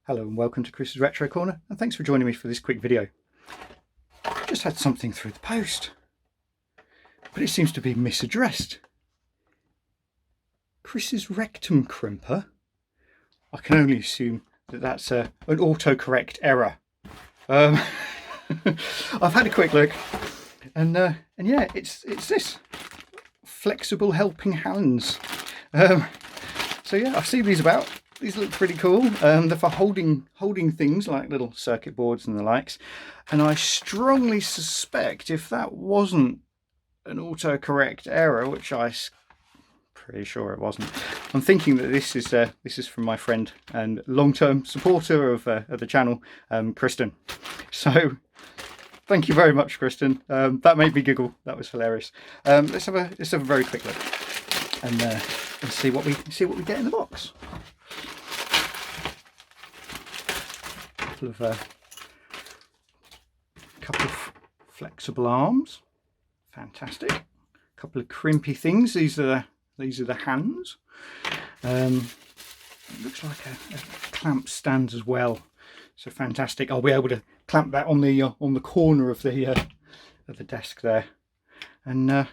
Hello and welcome to Kriss's Retro Corner, and thanks for joining me for this quick video. I just had something through the post, but it seems to be misaddressed. Kriss's Rectum Crimper. I can only assume that that's an autocorrect error. I've had a quick look, and yeah, it's this Flexible Helping Hands. So yeah, I've seen these about. These look pretty cool. They're for holding things like little circuit boards and the likes. And I strongly suspect if that wasn't an autocorrect error, which I'm pretty sure it wasn't, I'm thinking that this is from my friend and long-term supporter of the channel, Kriston. So thank you very much, Kriston. That made me giggle. That was hilarious. Let's have a very quick look and see what we get in the box. Couple of flexible arms, fantastic. A couple of crimpy things. These are the hands. It looks like a clamp stand as well. So fantastic. I'll be able to clamp that on the corner of the desk there, and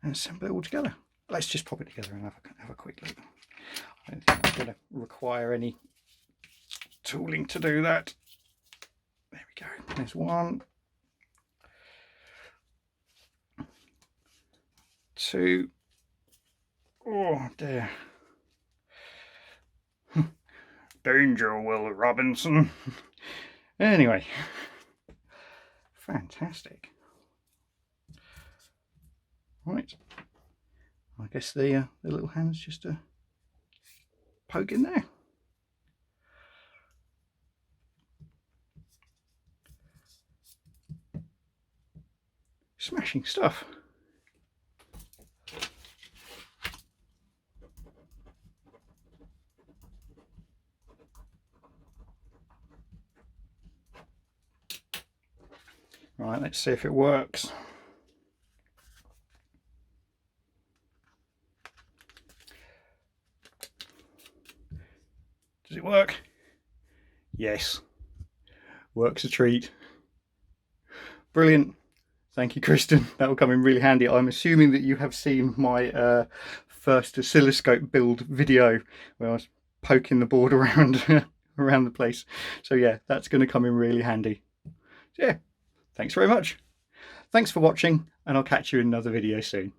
assemble it all together. Let's just pop it together and have a quick look. I don't think it's going to require any tooling to do that. There we go. There's one, two. Oh dear. Danger, Will Robinson. Anyway, fantastic. Right, I guess the little hands just poke in there. Smashing stuff. Right, let's see if it works. Does it work? Yes. Works a treat. Brilliant. Thank you, Kriston. That will come in really handy. I'm assuming that you have seen my first oscilloscope build video where I was poking the board around around the place. So yeah, that's going to come in really handy. So yeah, thanks very much. Thanks for watching, and I'll catch you in another video soon.